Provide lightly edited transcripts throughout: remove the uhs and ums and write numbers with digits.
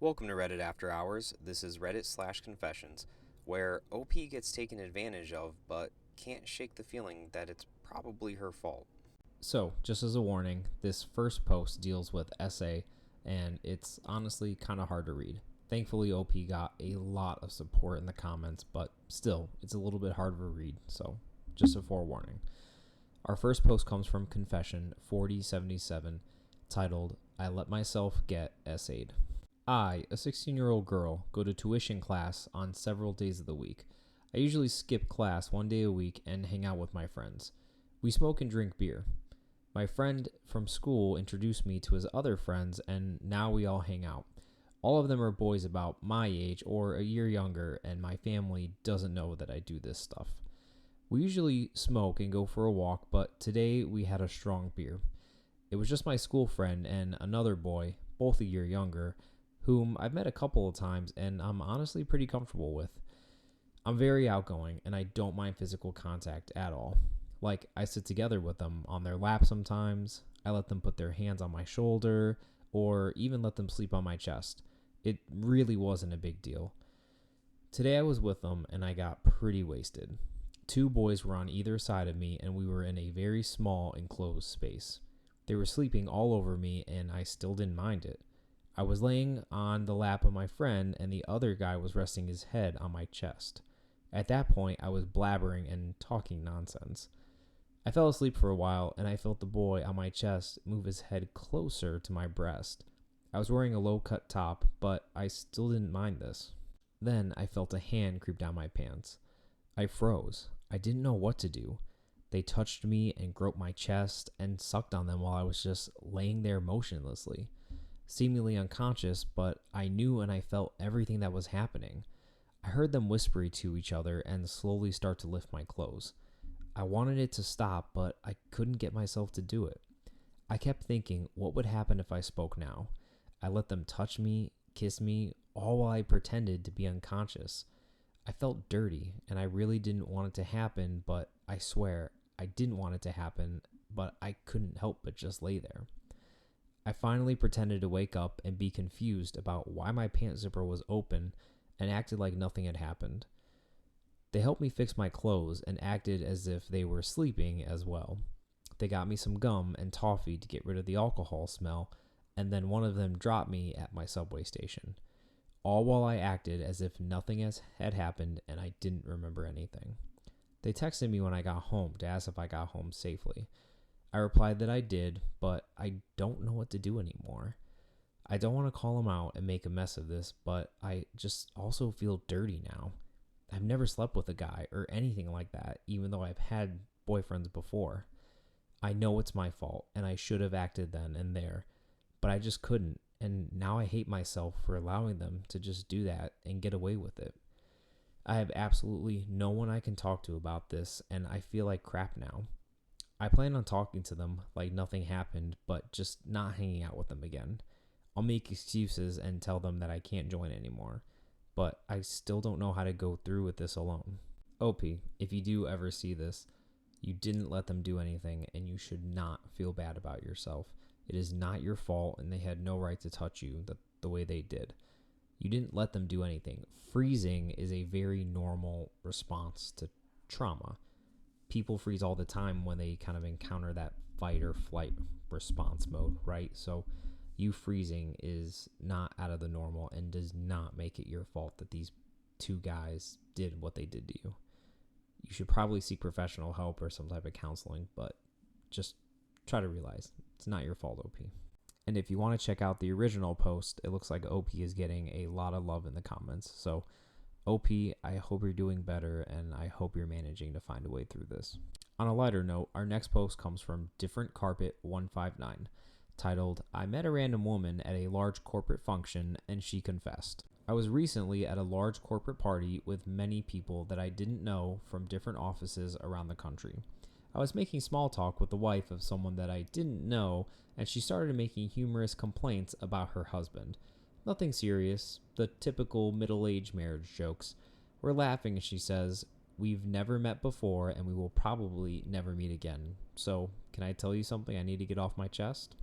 Welcome to Reddit After Hours. This is Reddit/Confessions, where OP gets taken advantage of but can't shake the feeling that it's probably her fault. So, just as a warning, this first post deals with essay, and it's honestly kind of hard to read. Thankfully, OP got a lot of support in the comments, but still, it's a little bit hard to read, so just a forewarning. Our first post comes from Confession 4077, titled, I Let Myself Get Essayed. I, a 16-year-old girl, go to tuition class on several days of the week. I usually skip class one day a week and hang out with my friends. We smoke and drink beer. My friend from school introduced me to his other friends, and now we all hang out. All of them are boys about my age or a year younger, and my family doesn't know that I do this stuff. We usually smoke and go for a walk, but today we had a strong beer. It was just my school friend and another boy, both a year younger, whom I've met a couple of times and I'm honestly pretty comfortable with. I'm very outgoing and I don't mind physical contact at all. Like, I sit together with them on their lap sometimes, I let them put their hands on my shoulder, or even let them sleep on my chest. It really wasn't a big deal. Today I was with them and I got pretty wasted. Two boys were on either side of me and we were in a very small enclosed space. They were sleeping all over me and I still didn't mind it. I was laying on the lap of my friend and the other guy was resting his head on my chest. At that point, I was blabbering and talking nonsense. I fell asleep for a while and I felt the boy on my chest move his head closer to my breast. I was wearing a low-cut top, but I still didn't mind this. Then I felt a hand creep down my pants. I froze. I didn't know what to do. They touched me and groped my chest and sucked on them while I was just laying there motionlessly. Seemingly unconscious, but I knew and I felt everything that was happening. I heard them whisper to each other and slowly start to lift my clothes. I wanted it to stop, but I couldn't get myself to do it. I kept thinking, what would happen if I spoke now? I let them touch me, kiss me, all while I pretended to be unconscious. I felt dirty, and I really didn't want it to happen, but I swear, I didn't want it to happen, but I couldn't help but just lay there. I finally pretended to wake up and be confused about why my pant zipper was open and acted like nothing had happened. They helped me fix my clothes and acted as if they were sleeping as well. They got me some gum and toffee to get rid of the alcohol smell, and then one of them dropped me at my subway station. All while I acted as if nothing had happened and I didn't remember anything. They texted me when I got home to ask if I got home safely. I replied that I did, but I don't know what to do anymore. I don't want to call them out and make a mess of this, but I just also feel dirty now. I've never slept with a guy or anything like that, even though I've had boyfriends before. I know it's my fault, and I should have acted then and there, but I just couldn't, and now I hate myself for allowing them to just do that and get away with it. I have absolutely no one I can talk to about this, and I feel like crap now. I plan on talking to them like nothing happened, but just not hanging out with them again. I'll make excuses and tell them that I can't join anymore, but I still don't know how to go through with this alone. OP, if you do ever see this, you didn't let them do anything and you should not feel bad about yourself. It is not your fault and they had no right to touch you the way they did. You didn't let them do anything. Freezing is a very normal response to trauma. People freeze all the time when they kind of encounter that fight or flight response mode, right? So you freezing is not out of the normal and does not make it your fault that these two guys did what they did to you. You should probably seek professional help or some type of counseling, but just try to realize it's not your fault, OP. And if you want to check out the original post, it looks like OP is getting a lot of love in the comments. So OP, I hope you're doing better, and I hope you're managing to find a way through this. On a lighter note, our next post comes from Different Carpet 159, titled, I met a random woman at a large corporate function, and she confessed. I was recently at a large corporate party with many people that I didn't know from different offices around the country. I was making small talk with the wife of someone that I didn't know, and she started making humorous complaints about her husband. Nothing serious, the typical middle-aged marriage jokes. We're laughing and she says, we've never met before and we will probably never meet again. So, can I tell you something I need to get off my chest?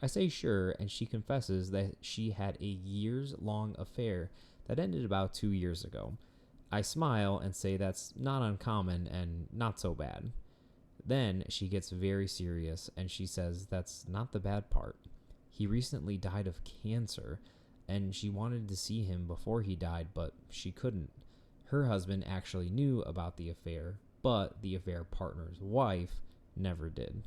I say sure, and she confesses that she had a years-long affair that ended about 2 years ago. I smile and say that's not uncommon and not so bad. Then she gets very serious and she says that's not the bad part. He recently died of cancer, and she wanted to see him before he died, but she couldn't. Her husband actually knew about the affair, but the affair partner's wife never did.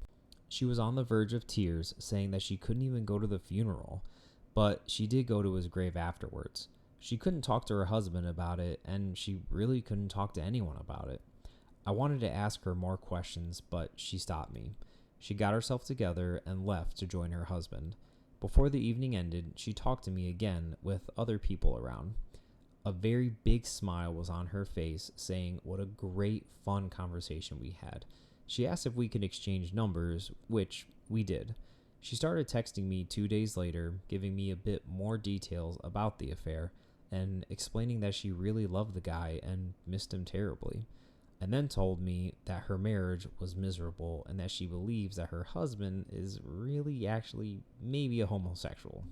She was on the verge of tears, saying that she couldn't even go to the funeral, but she did go to his grave afterwards. She couldn't talk to her husband about it, and she really couldn't talk to anyone about it. I wanted to ask her more questions, but she stopped me. She got herself together and left to join her husband. Before the evening ended, she talked to me again with other people around. A very big smile was on her face, saying what a great, fun conversation we had. She asked if we could exchange numbers, which we did. She started texting me 2 days later, giving me a bit more details about the affair and explaining that she really loved the guy and missed him terribly, and then told me that her marriage was miserable and that she believes that her husband is really actually maybe a homosexual.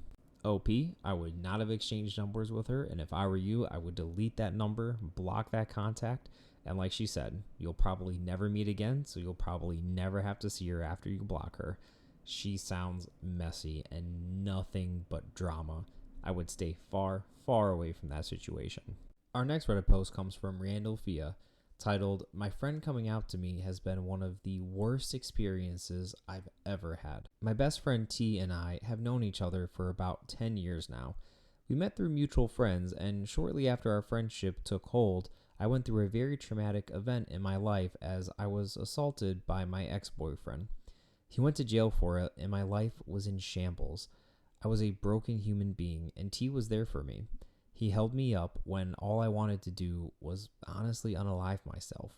OP, I would not have exchanged numbers with her, and if I were you, I would delete that number, block that contact, and like she said, you'll probably never meet again, so you'll probably never have to see her after you block her. She sounds messy and nothing but drama. I would stay far, far away from that situation. Our next Reddit post comes from Randall Fia, titled, "My friend coming out to me has been one of the worst experiences I've ever had. My best friend T and I have known each other for about 10 years now. We met through mutual friends, and shortly after our friendship took hold, I went through a very traumatic event in my life as I was assaulted by my ex-boyfriend. He went to jail for it, and my life was in shambles. I was a broken human being, and T was there for me. He held me up when all I wanted to do was honestly unalive myself.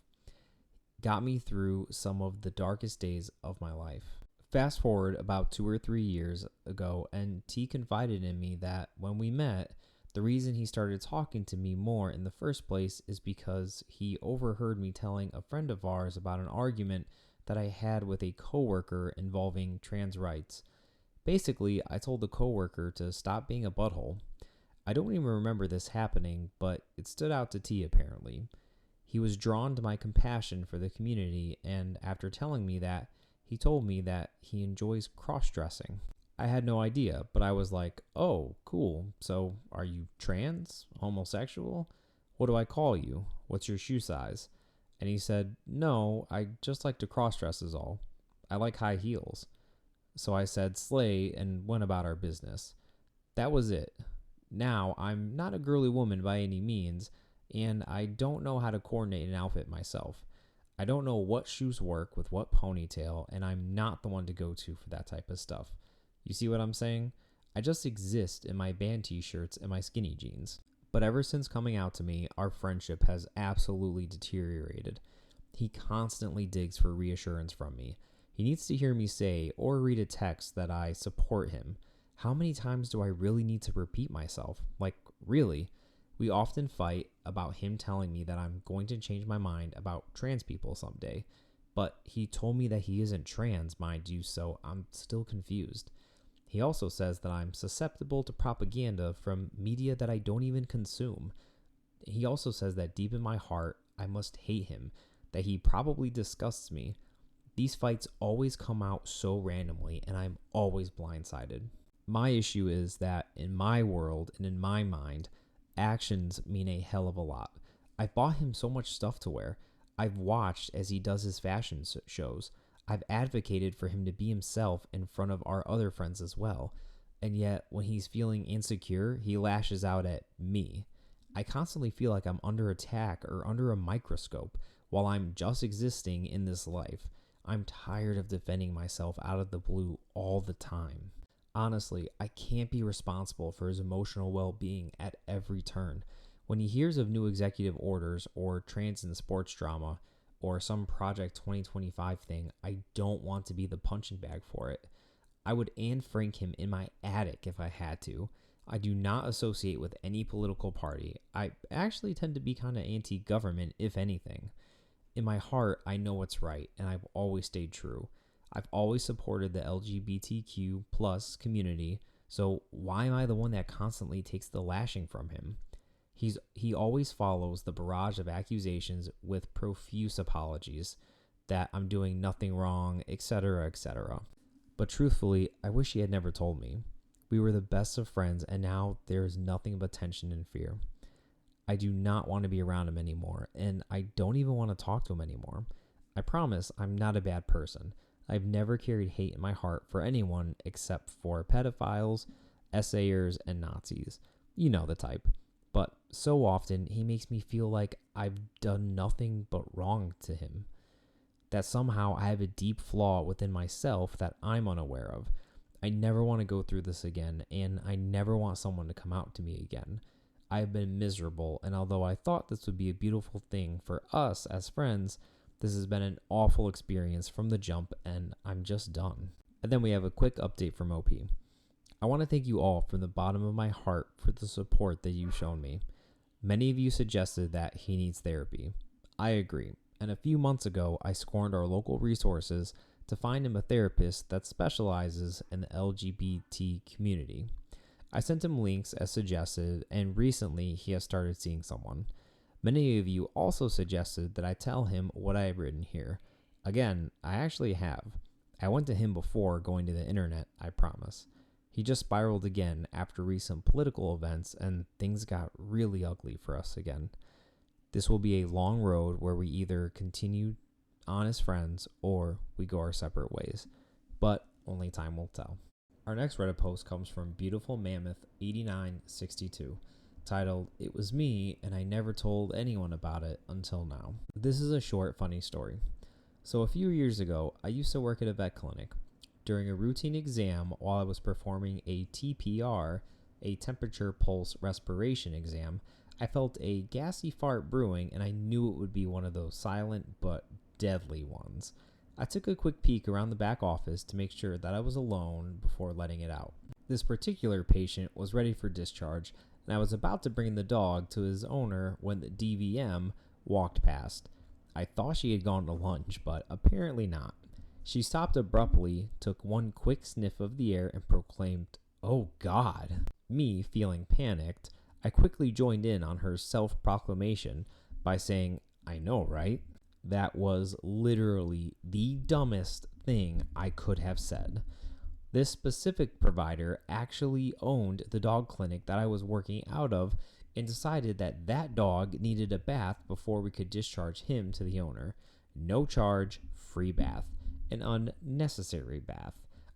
Got me through some of the darkest days of my life. Fast forward about 2 or 3 years ago, and T confided in me that when we met, the reason he started talking to me more in the first place is because he overheard me telling a friend of ours about an argument that I had with a coworker involving trans rights. Basically, I told the coworker to stop being a butthole. I don't even remember this happening, but it stood out to T apparently. He was drawn to my compassion for the community, and after telling me that, he told me that he enjoys cross-dressing. I had no idea, but I was like, oh, cool. So, are you trans? Homosexual? What do I call you? What's your shoe size? And he said, no, I just like to cross-dress is all. I like high heels. So I said slay and went about our business. That was it. Now, I'm not a girly woman by any means, and I don't know how to coordinate an outfit myself. I don't know what shoes work with what ponytail, and I'm not the one to go to for that type of stuff. You see what I'm saying? I just exist in my band t-shirts and my skinny jeans. But ever since coming out to me, our friendship has absolutely deteriorated. He constantly digs for reassurance from me. He needs to hear me say or read a text that I support him. How many times do I really need to repeat myself? Like, really? We often fight about him telling me that I'm going to change my mind about trans people someday. But he told me that he isn't trans, mind you, so I'm still confused. He also says that I'm susceptible to propaganda from media that I don't even consume. He also says that deep in my heart, I must hate him, that he probably disgusts me. These fights always come out so randomly, and I'm always blindsided. My issue is that in my world and in my mind, actions mean a hell of a lot. I've bought him so much stuff to wear. I've watched as he does his fashion shows. I've advocated for him to be himself in front of our other friends as well. And yet, when he's feeling insecure, he lashes out at me. I constantly feel like I'm under attack or under a microscope while I'm just existing in this life. I'm tired of defending myself out of the blue all the time. Honestly, I can't be responsible for his emotional well-being at every turn. When he hears of new executive orders or trans and sports drama or some Project 2025 thing, I don't want to be the punching bag for it. I would Anne Frank him in my attic if I had to. I do not associate with any political party. I actually tend to be kind of anti-government, if anything. In my heart, I know what's right, and I've always stayed true. I've always supported the LGBTQ plus community, so why am I the one that constantly takes the lashing from him? He always follows the barrage of accusations with profuse apologies that I'm doing nothing wrong, etc., etc. But truthfully, I wish he had never told me. We were the best of friends, and now there is nothing but tension and fear. I do not want to be around him anymore, and I don't even want to talk to him anymore. I promise I'm not a bad person. I've never carried hate in my heart for anyone except for pedophiles, essayers, and Nazis. You know the type. But so often, he makes me feel like I've done nothing but wrong to him. That somehow I have a deep flaw within myself that I'm unaware of. I never want to go through this again, and I never want someone to come out to me again. I've been miserable, and although I thought this would be a beautiful thing for us as friends, this has been an awful experience from the jump, and I'm just done. And then we have a quick update from OP. I want to thank you all from the bottom of my heart for the support that you've shown me. Many of you suggested that he needs therapy. I agree, and a few months ago, I scorned our local resources to find him a therapist that specializes in the LGBT community. I sent him links as suggested, and recently he has started seeing someone. Many of you also suggested that I tell him what I have written here. Again, I actually have. I went to him before going to the internet, I promise. He just spiraled again after recent political events, and things got really ugly for us again. This will be a long road where we either continue on as friends or we go our separate ways, but only time will tell. Our next Reddit post comes from Beautiful Mammoth 8962, titled, "It was me and I never told anyone about it until now." This is a short, funny story. So a few years ago, I used to work at a vet clinic. During a routine exam while I was performing a TPR, a temperature pulse respiration exam, I felt a gassy fart brewing, and I knew it would be one of those silent but deadly ones. I took a quick peek around the back office to make sure that I was alone before letting it out. This particular patient was ready for discharge, and I was about to bring the dog to his owner when the DVM walked past. I thought she had gone to lunch, but apparently not. She stopped abruptly, took one quick sniff of the air, and proclaimed, "Oh God." Me, feeling panicked, I quickly joined in on her self-proclamation by saying, "I know, right?" That was literally the dumbest thing I could have said. This specific provider actually owned the dog clinic that I was working out of and decided that that dog needed a bath before we could discharge him to the owner. No charge, free bath. An unnecessary bath.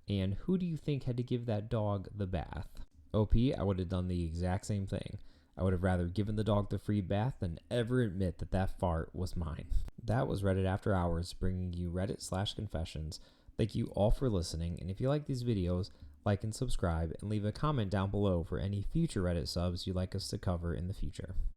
And who do you think had to give that dog the bath? OP, I would have done the exact same thing. I would have rather given the dog the free bath than ever admit that that fart was mine. That was Reddit After Hours, bringing you Reddit/confessions. Thank you all for listening, and if you like these videos, like and subscribe, and leave a comment down below for any future Reddit subs you'd like us to cover in the future.